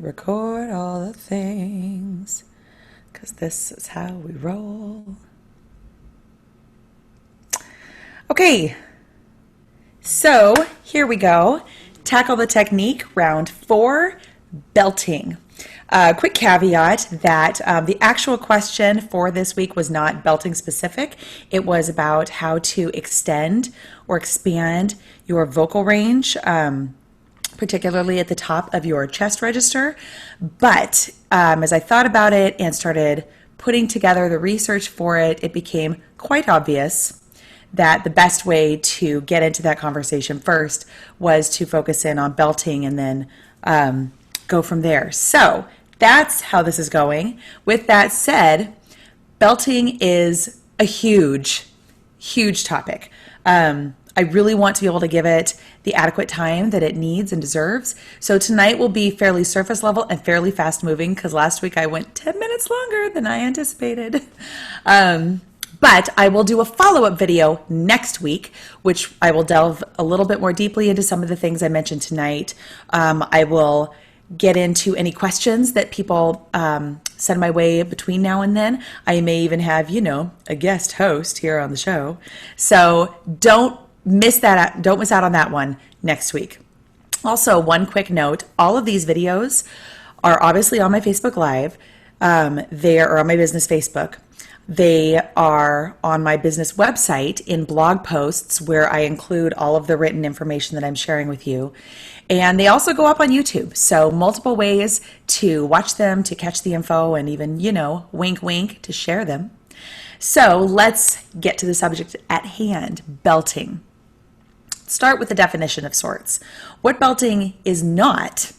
record all the things, 'cause this is how we roll. Okay, so here we go. Tackle the technique, round 4, belting. Quick caveat that the actual question for this week was not belting specific. It was about how to extend or expand your vocal range, particularly at the top of your chest register. But as I thought about it and started putting together the research for it, it became quite obvious that the best way to get into that conversation first was to focus in on belting and then go from there. So that's how this is going. With that said, belting is a huge, huge topic. I really want to be able to give it the adequate time that it needs and deserves. So tonight will be fairly surface level and fairly fast moving, because last week I went 10 minutes longer than I anticipated. But I will do a follow-up video next week, which I will delve a little bit more deeply into some of the things I mentioned tonight. I will get into any questions that people send my way between now and then. I may even have, a guest host here on the show. So don't miss out on that one next week. Also, one quick note, all of these videos are obviously on my Facebook Live. They are on my business Facebook. They are on my business website in blog posts where I include all of the written information that I'm sharing with you. And they also go up on YouTube. So multiple ways to watch them, to catch the info, and even, wink, wink, to share them. So let's get to the subject at hand, belting. Start with a definition of sorts. What belting is not,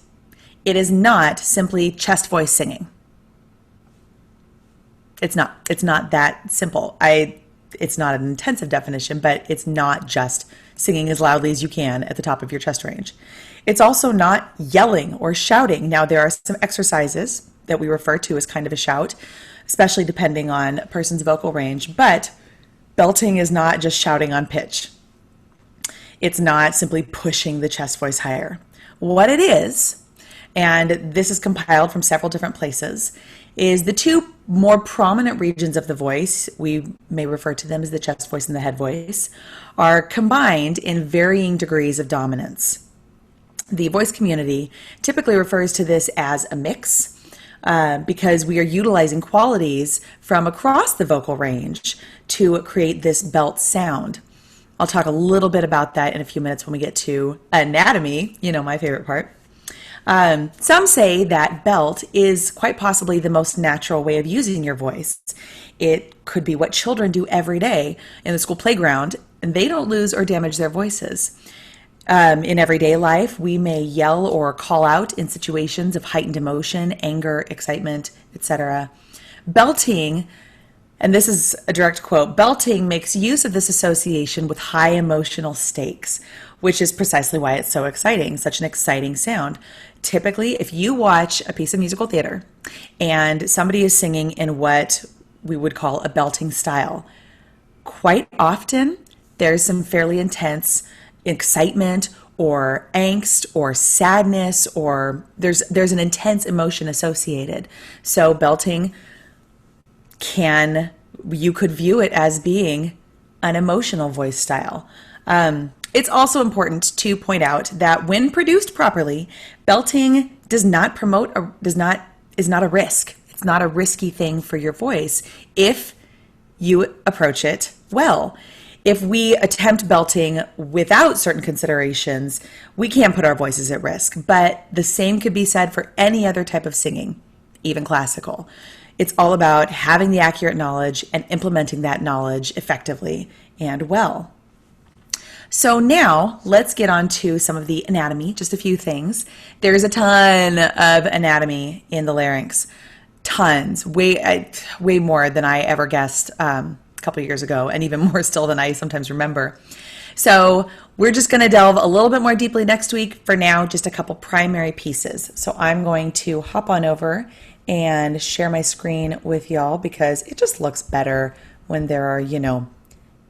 it is not simply chest voice singing. It's not that simple. It's not an intensive definition, but it's not just singing as loudly as you can at the top of your chest range. It's also not yelling or shouting. Now, there are some exercises that we refer to as kind of a shout, especially depending on a person's vocal range, but belting is not just shouting on pitch. It's not simply pushing the chest voice higher. What it is, and this is compiled from several different places, is the two more prominent regions of the voice, we may refer to them as the chest voice and the head voice, are combined in varying degrees of dominance. The voice community typically refers to this as a mix because we are utilizing qualities from across the vocal range to create this belt sound. I'll talk a little bit about that in a few minutes when we get to anatomy, my favorite part. Some say that belt is quite possibly the most natural way of using your voice. It could be what children do every day in the school playground, and they don't lose or damage their voices. In everyday life, we may yell or call out in situations of heightened emotion, anger, excitement, etc. Belting, and this is a direct quote, belting makes use of this association with high emotional stakes, which is precisely why it's so exciting, such an exciting sound. Typically, if you watch a piece of musical theater and somebody is singing in what we would call a belting style, quite often there's some fairly intense excitement or angst or sadness, or there's an intense emotion associated. So belting you could view it as being an emotional voice style. It's also important to point out that when produced properly, belting is not a risk. It's not a risky thing for your voice if you approach it well. If we attempt belting without certain considerations, we can put our voices at risk. But the same could be said for any other type of singing, even classical. It's all about having the accurate knowledge and implementing that knowledge effectively and well. So now let's get on to some of the anatomy, just a few things. There's a ton of anatomy in the larynx. Tons, way more than I ever guessed a couple of years ago, and even more still than I sometimes remember. So we're just going to delve a little bit more deeply next week. For now, just a couple primary pieces. So I'm going to hop on over and share my screen with y'all because it just looks better when there are,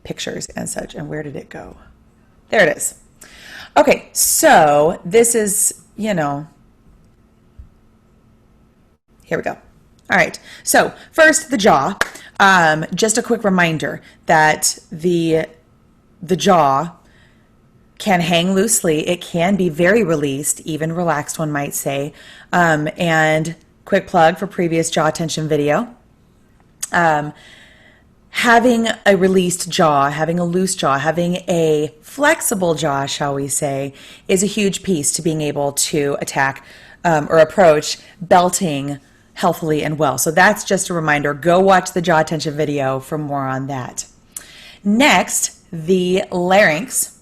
pictures and such. And where did it go? There it is. Okay, so this is, Here we go. All right, so first the jaw. Just a quick reminder that the jaw can hang loosely. It can be very released, even relaxed, one might say. And quick plug for previous jaw tension video. Having a released jaw, having a loose jaw, having a flexible jaw, shall we say, is a huge piece to being able to attack or approach belting healthily and well. So that's just a reminder. Go watch the jaw tension video for more on that. Next, the larynx.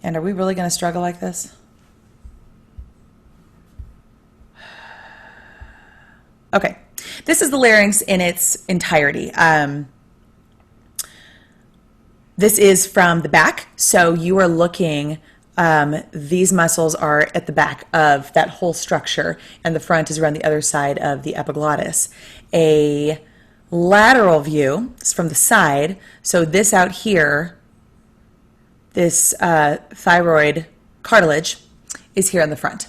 And are we really going to struggle like this? Okay, this is the larynx in its entirety. This is from the back, so you are looking, these muscles are at the back of that whole structure, and the front is around the other side of the epiglottis. A lateral view is from the side, so this out here, this thyroid cartilage is here on the front.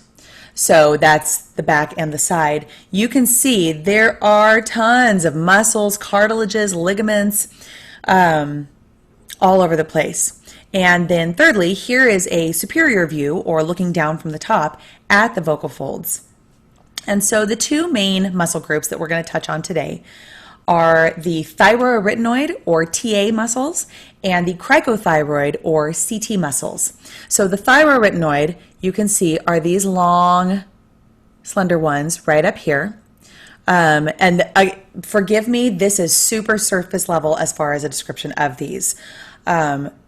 So that's the back and the side. You can see there are tons of muscles, cartilages, ligaments, all over the place. And then thirdly, here is a superior view, or looking down from the top at the vocal folds. And so the two main muscle groups that we're going to touch on today are the thyroarytenoid, or TA muscles, and the cricothyroid, or CT muscles. So the thyroarytenoid, you can see, are these long, slender ones right up here. Forgive me, this is super surface level as far as a description of these.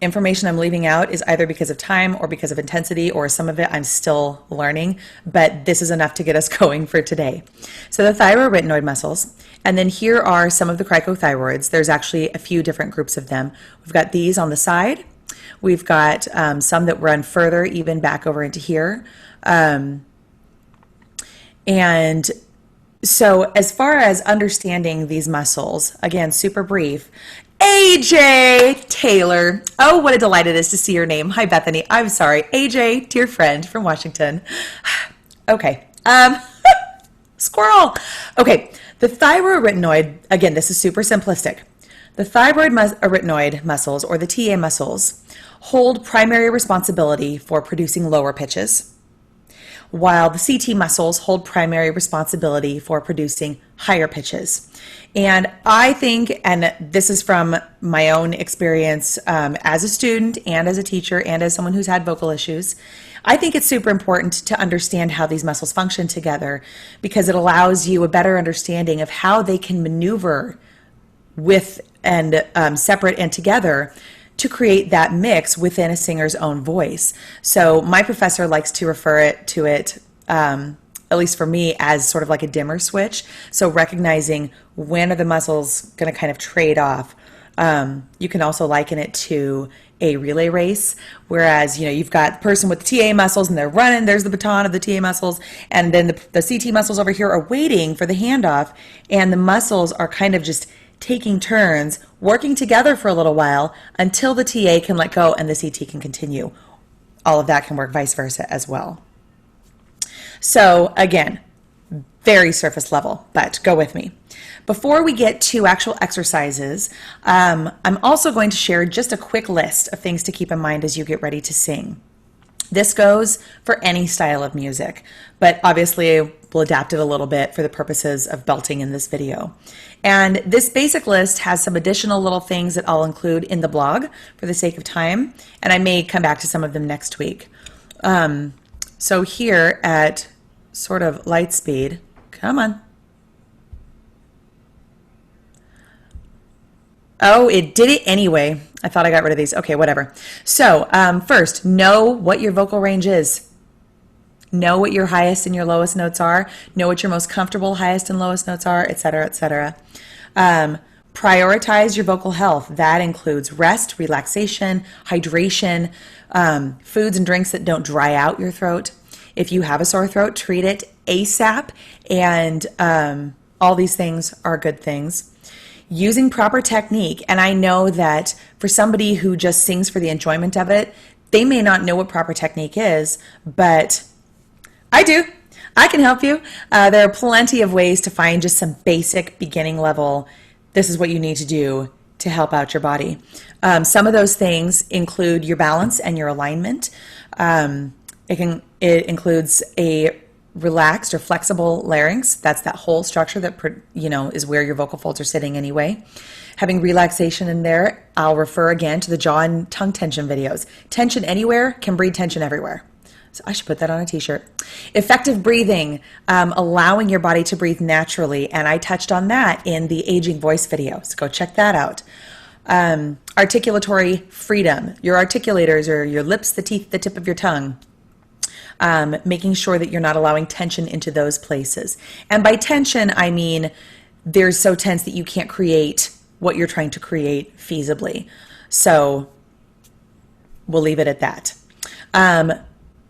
Information I'm leaving out is either because of time or because of intensity, or some of it I'm still learning, but this is enough to get us going for today. So the thyroarytenoid muscles, and then here are some of the cricothyroids. There's actually a few different groups of them. We've got these on the side. We've got some that run further, even back over into here. And so as far as understanding these muscles, again, super brief, AJ Taylor. Oh, what a delight it is to see your name. Hi, Bethany. I'm sorry. AJ, dear friend from Washington. Okay. Squirrel. Okay. The thyroarytenoid, again, this is super simplistic. The thyroarytenoid muscles, or the TA muscles, hold primary responsibility for producing lower pitches, while the CT muscles hold primary responsibility for producing higher pitches. And I think, and this is from my own experience as a student and as a teacher and as someone who's had vocal issues, I think it's super important to understand how these muscles function together, because it allows you a better understanding of how they can maneuver with and separate and together to create that mix within a singer's own voice. So my professor likes to refer to it, at least for me, as sort of like a dimmer switch. So recognizing when are the muscles going to kind of trade off. You can also liken it to a relay race, whereas, you know, you've got the person with the TA muscles and they're running, there's the baton of the TA muscles, and then the CT muscles over here are waiting for the handoff, and the muscles are kind of just taking turns, working together for a little while until the TA can let go and the CT can continue. All of that can work vice versa as well. So again, very surface level, but go with me. Before we get to actual exercises, I'm also going to share just a quick list of things to keep in mind as you get ready to sing. This goes for any style of music, but obviously we'll adapt it a little bit for the purposes of belting in this video. And this basic list has some additional little things that I'll include in the blog for the sake of time, and I may come back to some of them next week. So here at sort of light speed, come on. Oh, it did it anyway. I thought I got rid of these. Okay, whatever. So first, know what your vocal range is. Know what your highest and your lowest notes are. Know what your most comfortable highest and lowest notes are, etc., etc. Prioritize your vocal health. That includes rest, relaxation, hydration, foods and drinks that don't dry out your throat. If you have a sore throat, treat it ASAP, and all these things are good things. Using proper technique, and I know that for somebody who just sings for the enjoyment of it, they may not know what proper technique is, but I do. I can help you. There are plenty of ways to find just some basic beginning level. This is what you need to do to help out your body. Some of those things include your balance and your alignment. It includes a relaxed or flexible larynx. That's that whole structure that is where your vocal folds are sitting anyway. Having relaxation in there, I'll refer again to the jaw and tongue tension videos. Tension anywhere can breed tension everywhere. So I should put that on a t-shirt. Effective breathing, allowing your body to breathe naturally. And I touched on that in the aging voice video. So go check that out. Articulatory freedom, your articulators or your lips, the teeth, the tip of your tongue. Making sure that you're not allowing tension into those places. And by tension, I mean they're so tense that you can't create what you're trying to create feasibly. So we'll leave it at that.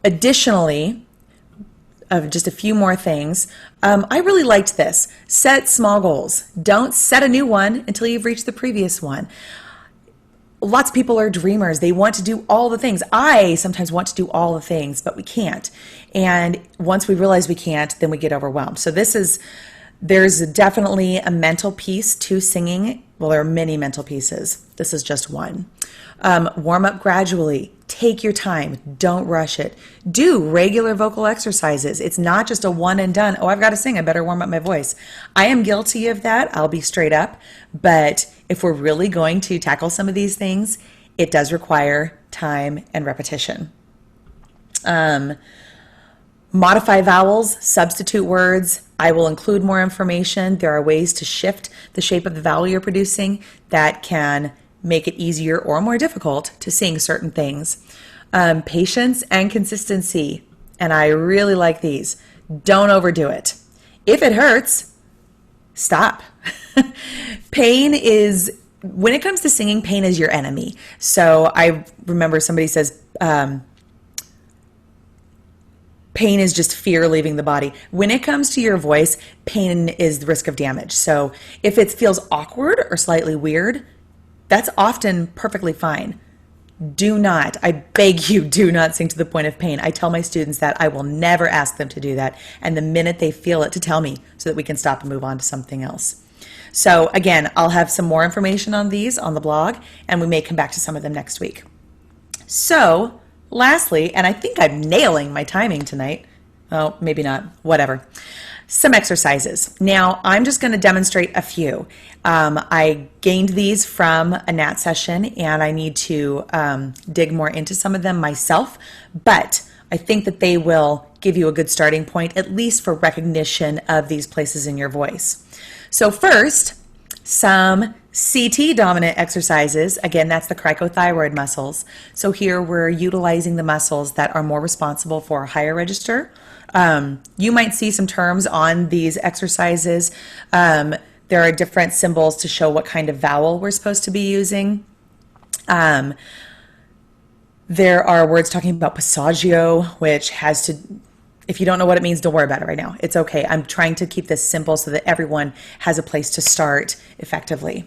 Additionally, just a few more things. I really liked this. Set small goals. Don't set a new one until you've reached the previous one. Lots of people are dreamers. They want to do all the things. I sometimes want to do all the things, but we can't. And once we realize we can't, then we get overwhelmed. So there's definitely a mental piece to singing. Well, there are many mental pieces. This is just one. Warm up gradually. Take your time. Don't rush it. Do regular vocal exercises. It's not just a one and done. Oh, I've got to sing. I better warm up my voice. I am guilty of that. I'll be straight up. But if we're really going to tackle some of these things, it does require time and repetition. Modify vowels, substitute words. I will include more information. There are ways to shift the shape of the vowel you're producing that can make it easier or more difficult to sing certain things. Patience and consistency. And I really like these. Don't overdo it. If it hurts, stop. When it comes to singing, pain is your enemy. So I remember somebody says, pain is just fear leaving the body. When it comes to your voice, pain is the risk of damage. So if it feels awkward or slightly weird, that's often perfectly fine. I beg you, do not sing to the point of pain. I tell my students that I will never ask them to do that. And the minute they feel it, to tell me so that we can stop and move on to something else. So again, I'll have some more information on these on the blog, and we may come back to some of them next week. So lastly, and I think I'm nailing my timing tonight. Oh, maybe not, whatever. Some exercises. Now, I'm just going to demonstrate a few. I gained these from a NAT session, and I need to dig more into some of them myself, but I think that they will give you a good starting point, at least for recognition of these places in your voice. So first, some CT dominant exercises. Again, that's the cricothyroid muscles. So here we're utilizing the muscles that are more responsible for higher register. You might see some terms on these exercises. There are different symbols to show what kind of vowel we're supposed to be using. There are words talking about passaggio, which has to, if you don't know what it means, don't worry about it right now. It's okay. I'm trying to keep this simple so that everyone has a place to start effectively.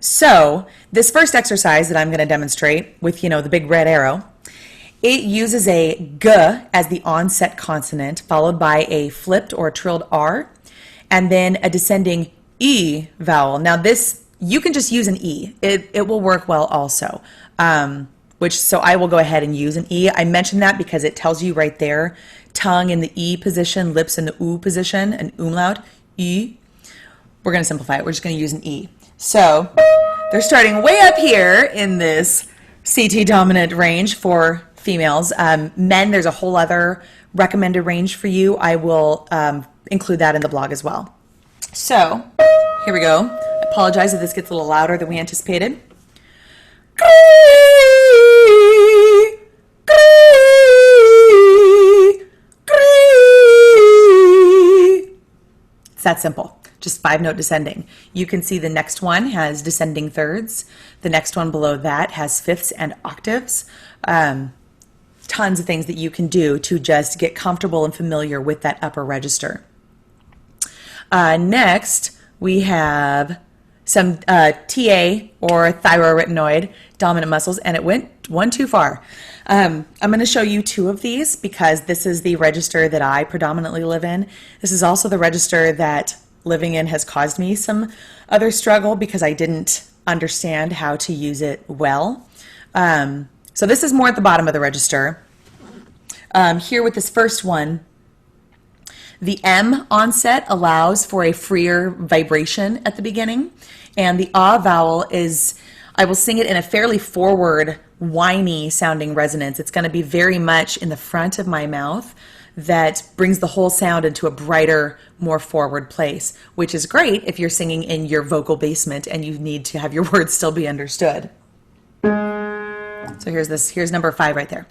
So this first exercise that I'm going to demonstrate with, the big red arrow, it uses a G as the onset consonant, followed by a flipped or trilled R, and then a descending E vowel. Now this, you can just use an E. It will work well also. So I will go ahead and use an E. I mentioned that because it tells you right there, tongue in the E position, lips in the U position, an umlaut, E. We're going to simplify it. We're just going to use an E. So they're starting way up here in this CT dominant range for females. Men, there's a whole other recommended range for you. I will include that in the blog as well. So here we go. I apologize if this gets a little louder than we anticipated. It's that simple. Just 5-note descending. You can see the next one has descending thirds. The next one below that has fifths and octaves. Tons of things that you can do to just get comfortable and familiar with that upper register. Next, we have some TA or thyroretinoid dominant muscles, and it went one too far. I'm going to show you two of these because this is the register that I predominantly live in. This is also the register that living in has caused me some other struggle because I didn't understand how to use it well. So this is more at the bottom of the register. Here with this first one, the M onset allows for a freer vibration at the beginning, and the ah vowel is, I will sing it in a fairly forward, whiny sounding resonance. It's going to be very much in the front of my mouth that brings the whole sound into a brighter, more forward place, which is great if you're singing in your vocal basement and you need to have your words still be understood. So here's number 5 right there.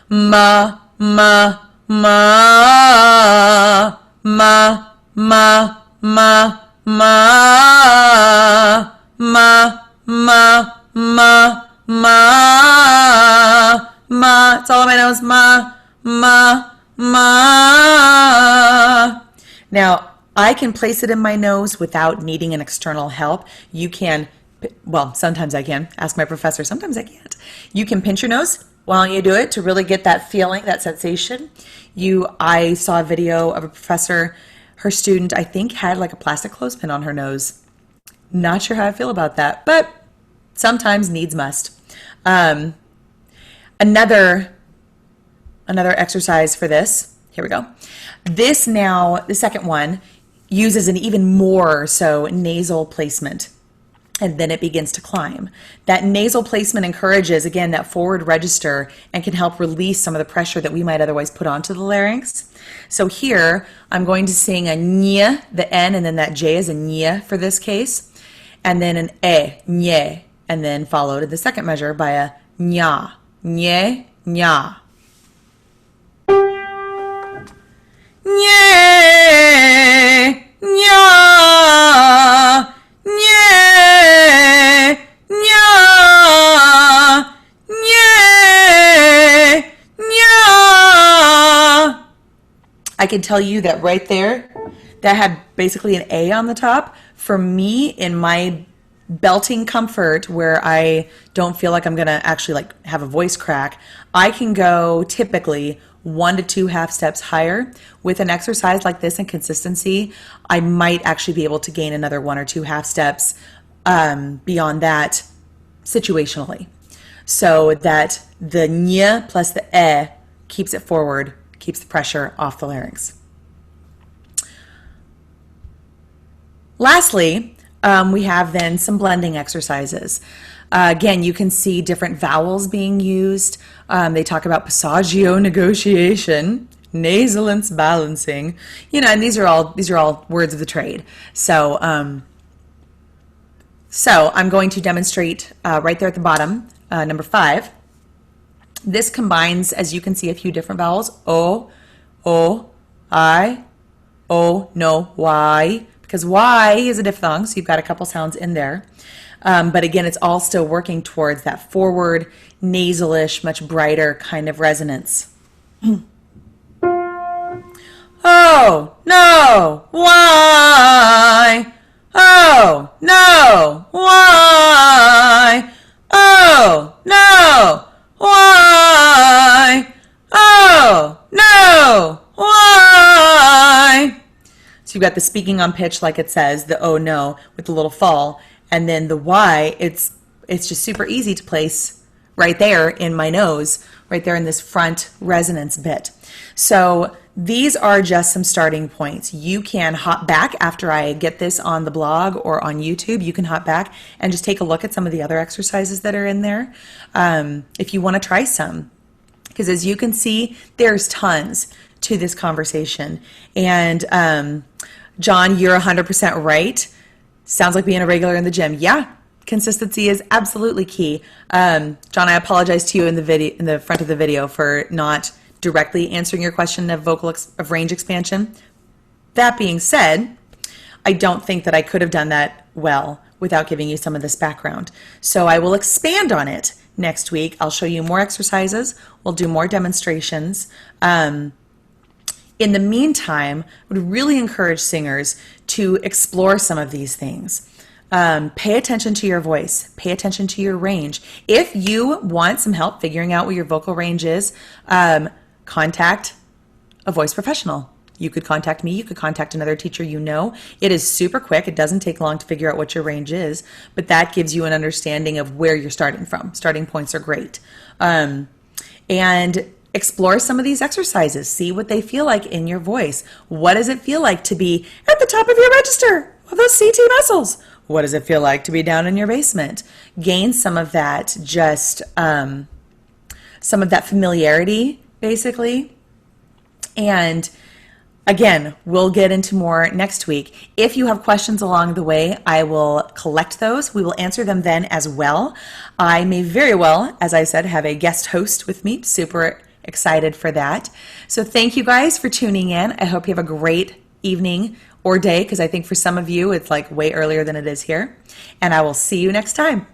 Ma, ma, ma, ma, ma, ma, ma, ma, ma, ma, ma. It's all on my nose. Ma, ma, ma. Now, I can place it in my nose without needing an external help. You can, well, sometimes I can. Ask my professor. Sometimes I can't. You can pinch your nose while you do it to really get that feeling, that sensation. I saw a video of a professor, her student, I think, had like a plastic clothespin on her nose. Not sure how I feel about that, but sometimes needs must. Another exercise for this, here we go. This now, the second one, uses an even more so nasal placement, and then it begins to climb. That nasal placement encourages, again, that forward register and can help release some of the pressure that we might otherwise put onto the larynx. So here, I'm going to sing a ñ, the N, and then that J is a ñ for this case, and then an E, ñe, and then followed in the second measure by a ña, ñe, ña. Ñe, ña, ñe, ña, ñe, ña. I can tell you that right there, that had basically an A on the top. For me, in my belting comfort where I don't feel like I'm gonna actually like have a voice crack, I can go typically 1 to 2 half steps higher. With an exercise like this and consistency, I might actually be able to gain another 1 or 2 half steps beyond that situationally. So that the ñ plus the e keeps it forward, keeps the pressure off the larynx. Lastly, we have then some blending exercises. Again, you can see different vowels being used. They talk about passaggio negotiation, nasalence balancing, and these are all words of the trade. So, I'm going to demonstrate right there at the bottom, number 5. This combines, as you can see, a few different vowels: o, I, o, no, y. Because Y is a diphthong, so you've got a couple sounds in there. But again, it's all still working towards that forward, nasalish, much brighter kind of resonance. Oh, no, why? Oh, no, why? Oh, no, why? Oh, no, why? So you've got the speaking on pitch, like it says, the oh no with the little fall, and then the Y, it's just super easy to place right there in my nose, right there in this front resonance bit. So these are just some starting points. You can hop back after I get this on the blog or on YouTube. You can hop back and just take a look at some of the other exercises that are in there if you want to try some. Because as you can see, there's tons to this conversation. And John, you're 100% right. Sounds like being a regular in the gym. Yeah, consistency is absolutely key. John, I apologize to you in the front of the video for not directly answering your question of of range expansion. That being said, I don't think that I could have done that well without giving you some of this background. So I will expand on it next week. I'll show you more exercises. We'll do more demonstrations. In the meantime, I would really encourage singers to explore some of these things. Pay attention to your voice, pay attention to your range. If you want some help figuring out what your vocal range is, contact a voice professional. You could contact me, you could contact another teacher you know. It is super quick. It doesn't take long to figure out what your range is, but that gives you an understanding of where you're starting from. Starting points are great. And explore some of these exercises. See what they feel like in your voice. What does it feel like to be at the top of your register of those CT muscles? What does it feel like to be down in your basement? Gain some of that, just some of that familiarity, basically. And again, we'll get into more next week. If you have questions along the way, I will collect those. We will answer them then as well. I may very well, as I said, have a guest host with me. Super excited for that. So thank you guys for tuning in. I hope you have a great evening or day, because I think for some of you it's like way earlier than it is here. And I will see you next time.